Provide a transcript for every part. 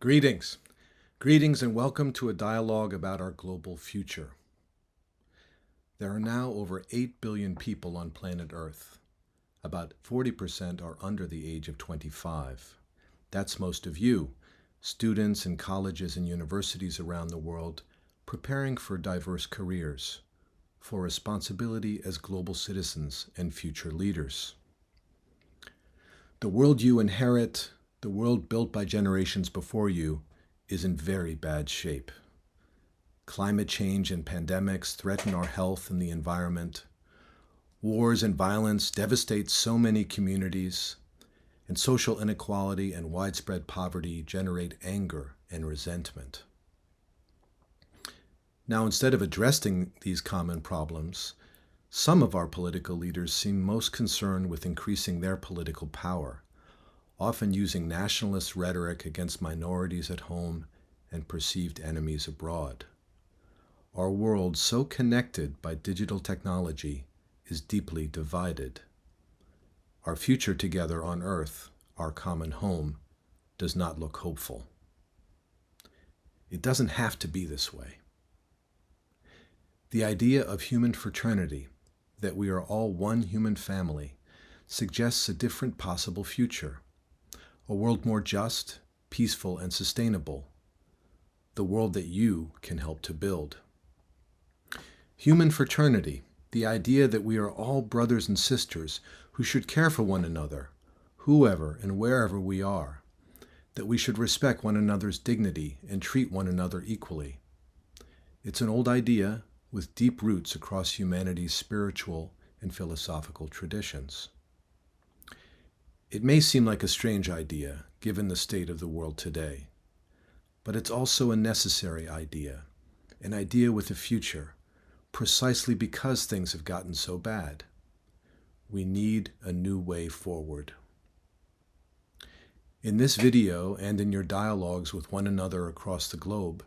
Greetings. Greetings and welcome to a dialogue about our global future. There are now over 8 billion people on planet Earth. About 40% are under the age of 25. That's most of you, students in colleges and universities around the world, preparing for diverse careers, for responsibility as global citizens and future leaders. The world you inherit, the world built by generations before you, is in very bad shape. Climate change and pandemics threaten our health and the environment. Wars and violence devastate so many communities, and social inequality and widespread poverty generate anger and resentment. Now, instead of addressing these common problems, some of our political leaders seem most concerned with increasing their political power, often using nationalist rhetoric against minorities at home and perceived enemies abroad. Our world, so connected by digital technology, is deeply divided. Our future together on Earth, our common home, does not look hopeful. It doesn't have to be this way. The idea of human fraternity, that we are all one human family, suggests a different possible future. A world more just, peaceful, and sustainable. The world that you can help to build. Human fraternity, the idea that we are all brothers and sisters who should care for one another, whoever and wherever we are, that we should respect one another's dignity and treat one another equally. It's an old idea with deep roots across humanity's spiritual and philosophical traditions. It may seem like a strange idea, given the state of the world today, but it's also a necessary idea, an idea with a future, precisely because things have gotten so bad. We need a new way forward. In this video and in your dialogues with one another across the globe,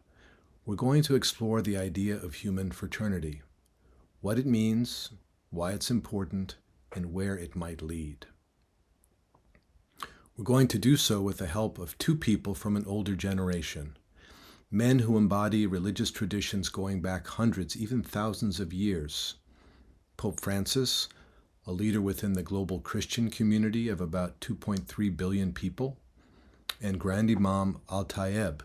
we're going to explore the idea of human fraternity, what it means, why it's important, and where it might lead. We're going to do so with the help of two people from an older generation, men who embody religious traditions going back hundreds, even thousands of years. Pope Francis, a leader within the global Christian community of about 2.3 billion people, and Grand Imam Al-Tayeb,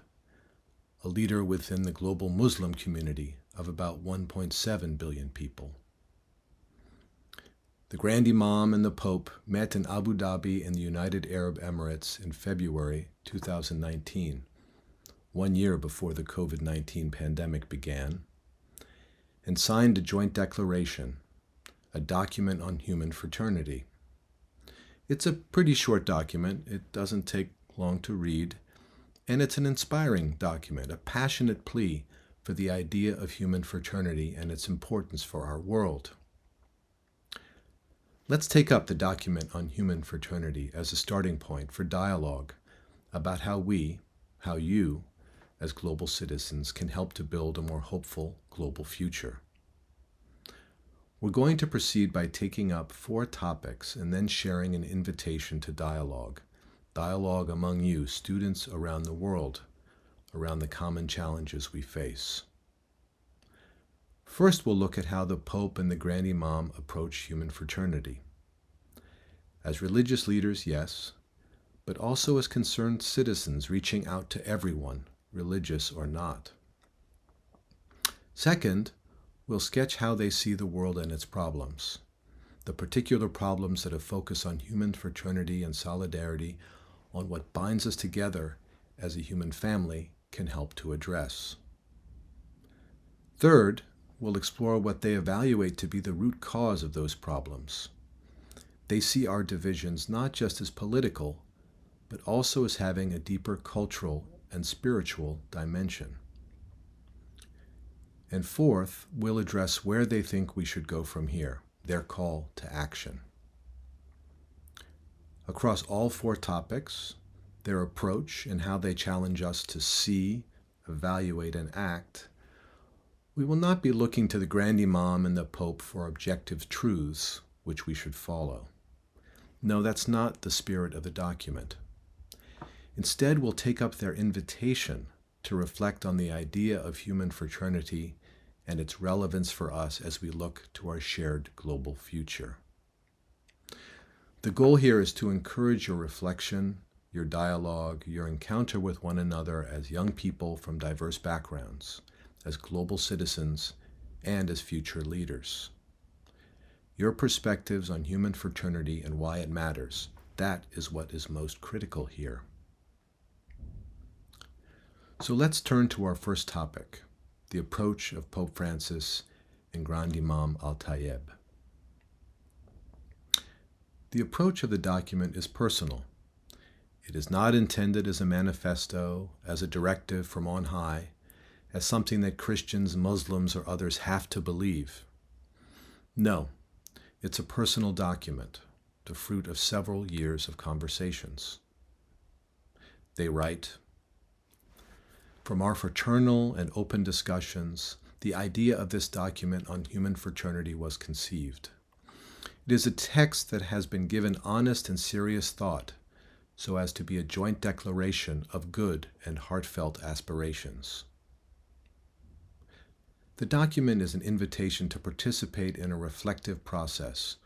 a leader within the global Muslim community of about 1.7 billion people. The Grand Imam and the Pope met in Abu Dhabi in the United Arab Emirates in February 2019, 1 year before the COVID-19 pandemic began, and signed a joint declaration, a document on human fraternity. It's a pretty short document. It doesn't take long to read, and it's an inspiring document, a passionate plea for the idea of human fraternity and its importance for our world. Let's take up the document on human fraternity as a starting point for dialogue about how you, as global citizens, can help to build a more hopeful global future. We're going to proceed by taking up 4 topics and then sharing an invitation to dialogue among you, students around the world, around the common challenges we face. First, we'll look at how the Pope and the Grand Imam approach human fraternity. As religious leaders, yes, but also as concerned citizens reaching out to everyone, religious or not. Second, we'll sketch how they see the world and its problems, the particular problems that have focused on human fraternity and solidarity, on what binds us together as a human family can help to address. Third, we'll explore what they evaluate to be the root cause of those problems. They see our divisions not just as political, but also as having a deeper cultural and spiritual dimension. And fourth, we'll address where they think we should go from here, their call to action. Across all 4 topics, their approach and how they challenge us to see, evaluate, and act, we will not be looking to the Grand Imam and the Pope for objective truths which we should follow. No, that's not the spirit of the document. Instead, we'll take up their invitation to reflect on the idea of human fraternity and its relevance for us as we look to our shared global future. The goal here is to encourage your reflection, your dialogue, your encounter with one another as young people from diverse backgrounds, as global citizens, and as future leaders. Your perspectives on human fraternity and why it matters, that is what is most critical here. So let's turn to our first topic, the approach of Pope Francis and Grand Imam Al-Tayeb. The approach of the document is personal. It is not intended as a manifesto, as a directive from on high, as something that Christians, Muslims, or others have to believe. No, it's a personal document, the fruit of several years of conversations. They write, "From our fraternal and open discussions, the idea of this document on human fraternity was conceived. It is a text that has been given honest and serious thought, so as to be a joint declaration of good and heartfelt aspirations. The document is an invitation to participate in a reflective process,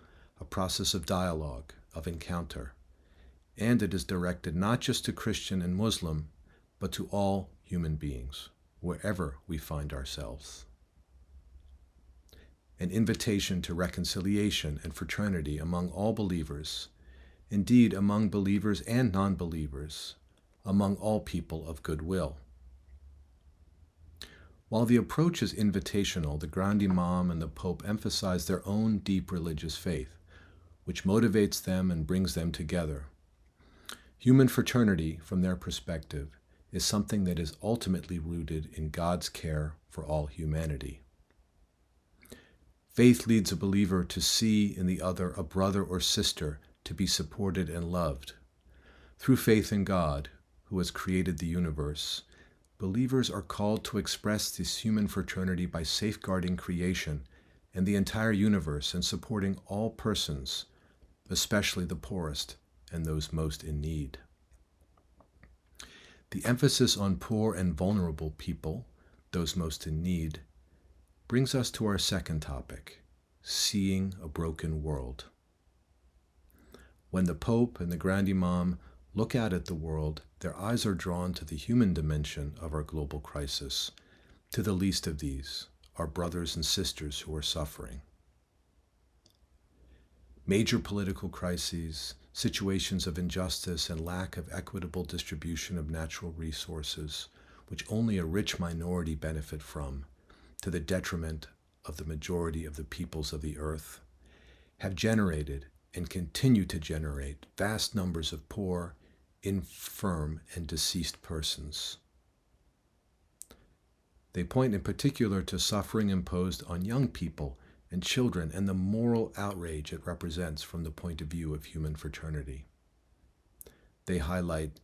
a process of dialogue, of encounter, and it is directed not just to Christian and Muslim, but to all human beings, wherever we find ourselves. An invitation to reconciliation and fraternity among all believers, indeed among believers and non-believers, among all people of goodwill." While the approach is invitational, the Grand Imam and the Pope emphasize their own deep religious faith, which motivates them and brings them together. Human fraternity, from their perspective, is something that is ultimately rooted in God's care for all humanity. Faith leads a believer to see in the other a brother or sister to be supported and loved. Through faith in God, who has created the universe, believers are called to express this human fraternity by safeguarding creation and the entire universe and supporting all persons, especially the poorest and those most in need. The emphasis on poor and vulnerable people, those most in need, brings us to our second topic, seeing a broken world. When the Pope and the Grand Imam look out at the world, their eyes are drawn to the human dimension of our global crisis, to the least of these, our brothers and sisters who are suffering. Major political crises, situations of injustice and lack of equitable distribution of natural resources, which only a rich minority benefit from, to the detriment of the majority of the peoples of the earth, have generated and continue to generate vast numbers of poor, infirm, and deceased persons. They point in particular to suffering imposed on young people and children and the moral outrage it represents from the point of view of human fraternity. They highlight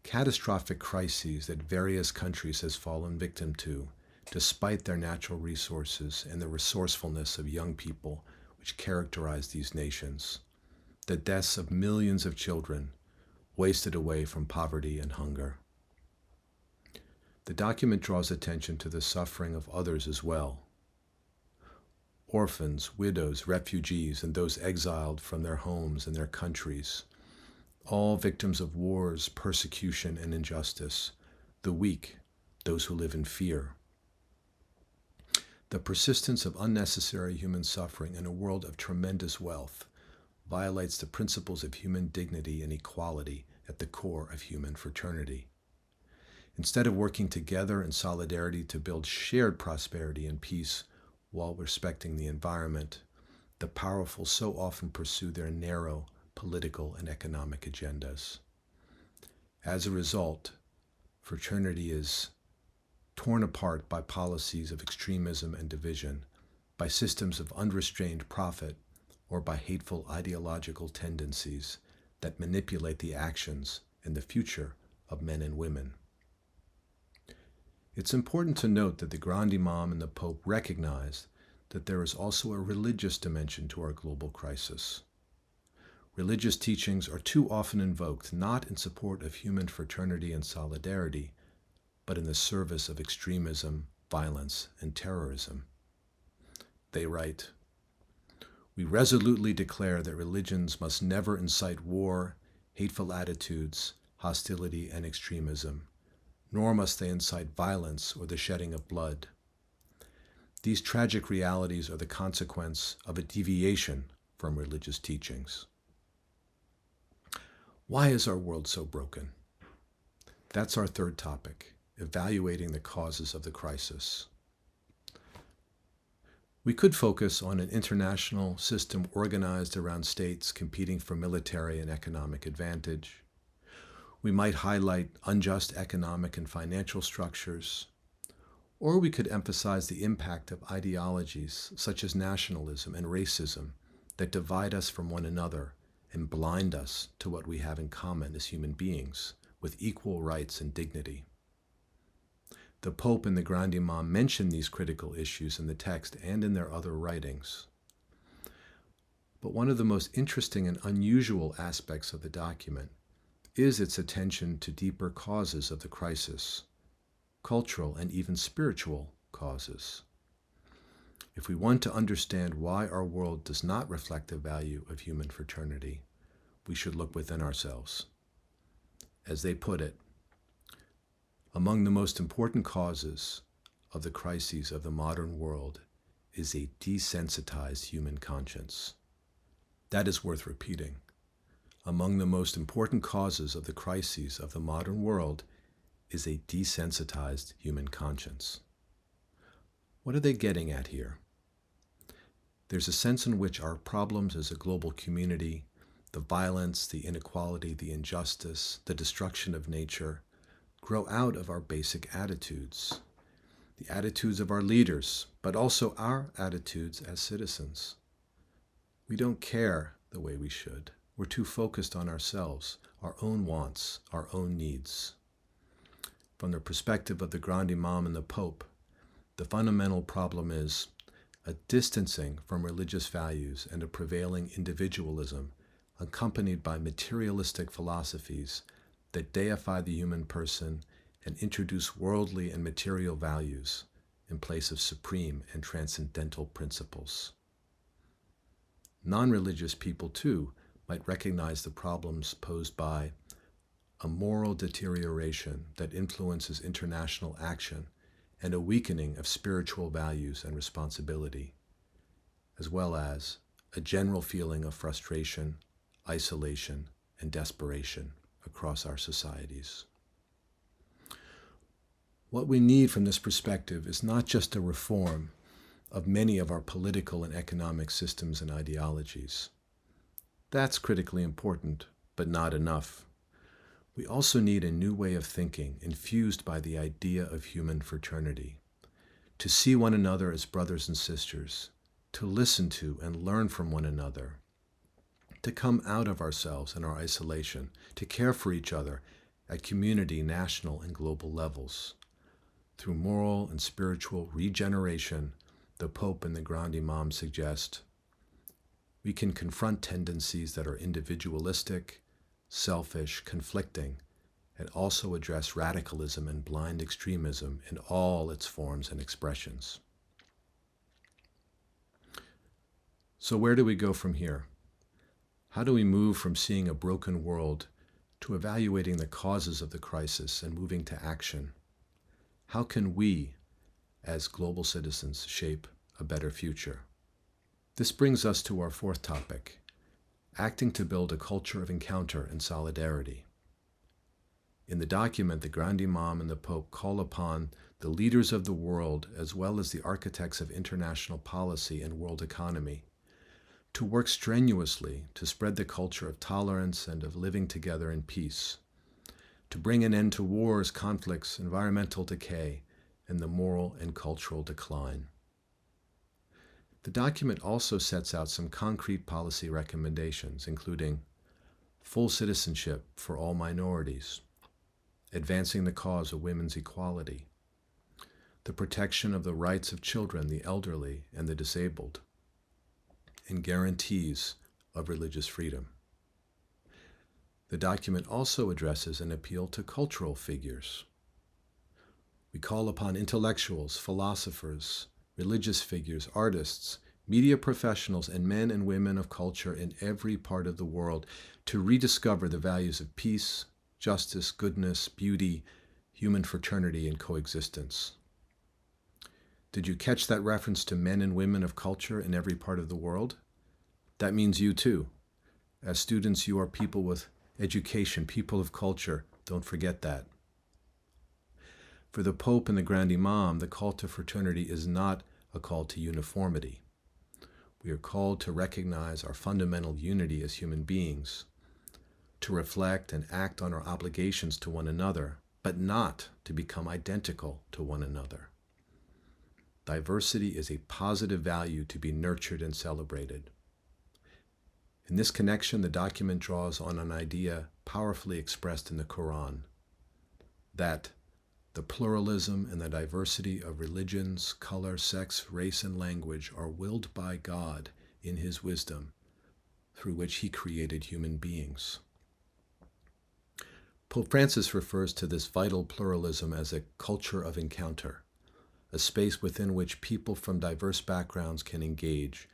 catastrophic crises that various countries has fallen victim to, despite their natural resources and the resourcefulness of young people which characterize these nations, the deaths of millions of children wasted away from poverty and hunger. The document draws attention to the suffering of others as well. Orphans, widows, refugees, and those exiled from their homes and their countries, all victims of wars, persecution, and injustice, the weak, those who live in fear. The persistence of unnecessary human suffering in a world of tremendous wealth violates the principles of human dignity and equality at the core of human fraternity. Instead of working together in solidarity to build shared prosperity and peace while respecting the environment, the powerful so often pursue their narrow political and economic agendas. As a result, fraternity is torn apart by policies of extremism and division, by systems of unrestrained profit, or by hateful ideological tendencies that manipulate the actions and the future of men and women. It's important to note that the Grand Imam and the Pope recognize that there is also a religious dimension to our global crisis. religious teachings are too often invoked not in support of human fraternity and solidarity, but in the service of extremism, violence, and terrorism. They write, "We resolutely declare that religions must never incite war, hateful attitudes, hostility, and extremism, nor must they incite violence or the shedding of blood. These tragic realities are the consequence of a deviation from religious teachings." Why is our world so broken? That's our third topic, evaluating the causes of the crisis. We could focus on an international system organized around states competing for military and economic advantage. We might highlight unjust economic and financial structures, or we could emphasize the impact of ideologies such as nationalism and racism that divide us from one another and blind us to what we have in common as human beings with equal rights and dignity. The Pope and the Grand Imam mention these critical issues in the text and in their other writings. But one of the most interesting and unusual aspects of the document is its attention to deeper causes of the crisis, cultural and even spiritual causes. If we want to understand why our world does not reflect the value of human fraternity, we should look within ourselves. As they put it, among the most important causes of the crises of the modern world is a desensitized human conscience. That is worth repeating. Among the most important causes of the crises of the modern world is a desensitized human conscience. What are they getting at here? There's a sense in which our problems as a global community, the violence, the inequality, the injustice, the destruction of nature, grow out of our basic attitudes, the attitudes of our leaders, but also our attitudes as citizens. We don't care the way we should. We're too focused on ourselves, our own wants, our own needs. From the perspective of the Grand Imam and the Pope, the fundamental problem is a distancing from religious values and a prevailing individualism accompanied by materialistic philosophies that deify the human person and introduce worldly and material values in place of supreme and transcendental principles. Non-religious people, too, might recognize the problems posed by a moral deterioration that influences international action and a weakening of spiritual values and responsibility, as well as a general feeling of frustration, isolation, and desperation across our societies. What we need from this perspective is not just a reform of many of our political and economic systems and ideologies. That's critically important, but not enough. We also need a new way of thinking infused by the idea of human fraternity, to see one another as brothers and sisters, to listen to and learn from one another, to come out of ourselves and our isolation, to care for each other at community, national, and global levels. Through moral and spiritual regeneration, the Pope and the Grand Imam suggest, we can confront tendencies that are individualistic, selfish, conflicting, and also address radicalism and blind extremism in all its forms and expressions. So where do we go from here? How do we move from seeing a broken world to evaluating the causes of the crisis and moving to action? How can we, as global citizens, shape a better future? This brings us to our fourth topic, acting to build a culture of encounter and solidarity. In the document, the Grand Imam and the Pope call upon the leaders of the world, as well as the architects of international policy and world economy, to work strenuously to spread the culture of tolerance and of living together in peace, to bring an end to wars, conflicts, environmental decay, and the moral and cultural decline. The document also sets out some concrete policy recommendations, including full citizenship for all minorities, advancing the cause of women's equality, the protection of the rights of children, the elderly, and the disabled, and guarantees of religious freedom. The document also addresses an appeal to cultural figures. We call upon intellectuals, philosophers, religious figures, artists, media professionals, and men and women of culture in every part of the world to rediscover the values of peace, justice, goodness, beauty, human fraternity, and coexistence. Did you catch that reference to men and women of culture in every part of the world? That means you too. As students, you are people with education, people of culture. Don't forget that. For the Pope and the Grand Imam, the call to fraternity is not a call to uniformity. We are called to recognize our fundamental unity as human beings, to reflect and act on our obligations to one another, but not to become identical to one another. Diversity is a positive value to be nurtured and celebrated. In this connection, the document draws on an idea powerfully expressed in the Quran, that the pluralism and the diversity of religions, color, sex, race, and language are willed by God in His wisdom, through which He created human beings. Pope Francis refers to this vital pluralism as a culture of encounter, a space within which people from diverse backgrounds can engage,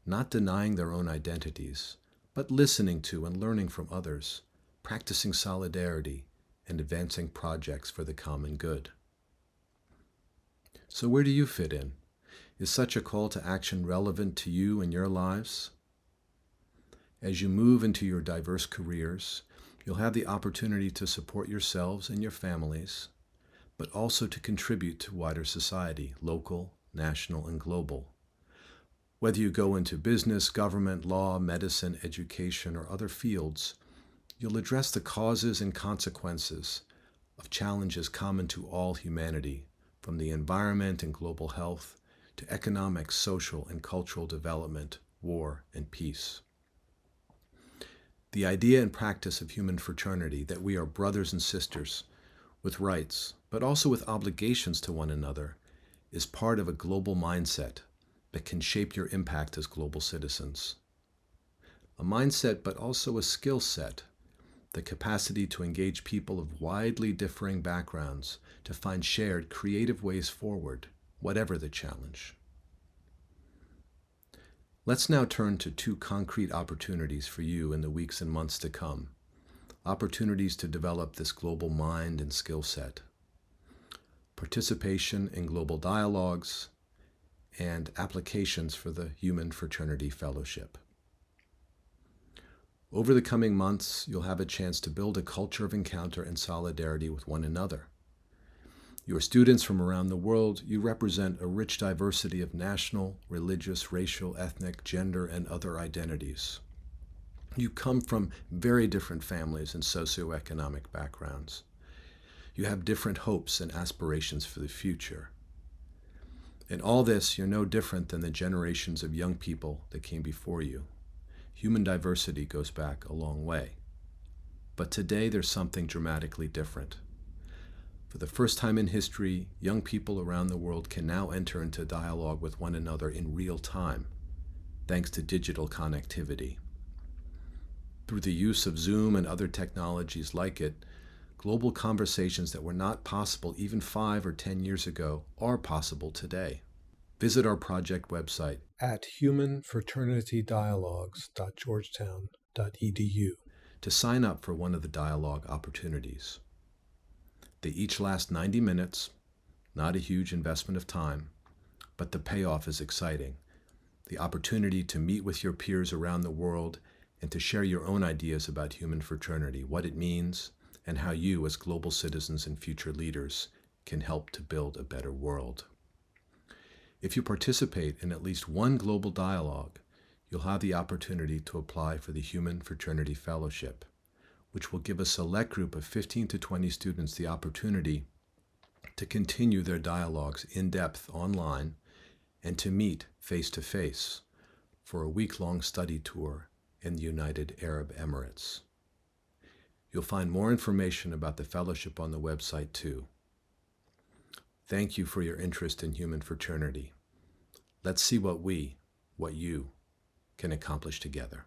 not denying their own identities, but listening to and learning from others, practicing solidarity, and advancing projects for the common good. So where do you fit in? Is such a call to action relevant to you and your lives? As you move into your diverse careers, you'll have the opportunity to support yourselves and your families, but also to contribute to wider society, local, national, and global. Whether you go into business, government, law, medicine, education, or other fields, you'll address the causes and consequences of challenges common to all humanity, from the environment and global health to economic, social, and cultural development, war, and peace. The idea and practice of human fraternity, that we are brothers and sisters with rights, but also with obligations to one another, is part of a global mindset that can shape your impact as global citizens. A mindset, but also a skill set, the capacity to engage people of widely differing backgrounds to find shared, creative ways forward, whatever the challenge. Let's now turn to two concrete opportunities for you in the weeks and months to come. Opportunities to develop this global mind and skill set. Participation in global dialogues and applications for the Human Fraternity Fellowship. Over the coming months, you'll have a chance to build a culture of encounter and solidarity with one another. You are students from around the world. You represent a rich diversity of national, religious, racial, ethnic, gender, and other identities. You come from very different families and socioeconomic backgrounds. You have different hopes and aspirations for the future. In all this, you're no different than the generations of young people that came before you. Human diversity goes back a long way. But today, there's something dramatically different. For the first time in history, young people around the world can now enter into dialogue with one another in real time, thanks to digital connectivity. Through the use of Zoom and other technologies like it, global conversations that were not possible even 5 or 10 years ago are possible today. Visit our project website at humanfraternitydialogues.georgetown.edu to sign up for one of the dialogue opportunities. They each last 90 minutes, not a huge investment of time, but the payoff is exciting. The opportunity to meet with your peers around the world and to share your own ideas about human fraternity, what it means, and how you, as global citizens and future leaders, can help to build a better world. If you participate in at least one global dialogue, you'll have the opportunity to apply for the Human Fraternity Fellowship, which will give a select group of 15 to 20 students the opportunity to continue their dialogues in depth online and to meet face-to-face for a week-long study tour in the United Arab Emirates. You'll find more information about the fellowship on the website too. Thank you for your interest in human fraternity. Let's see what you can accomplish together.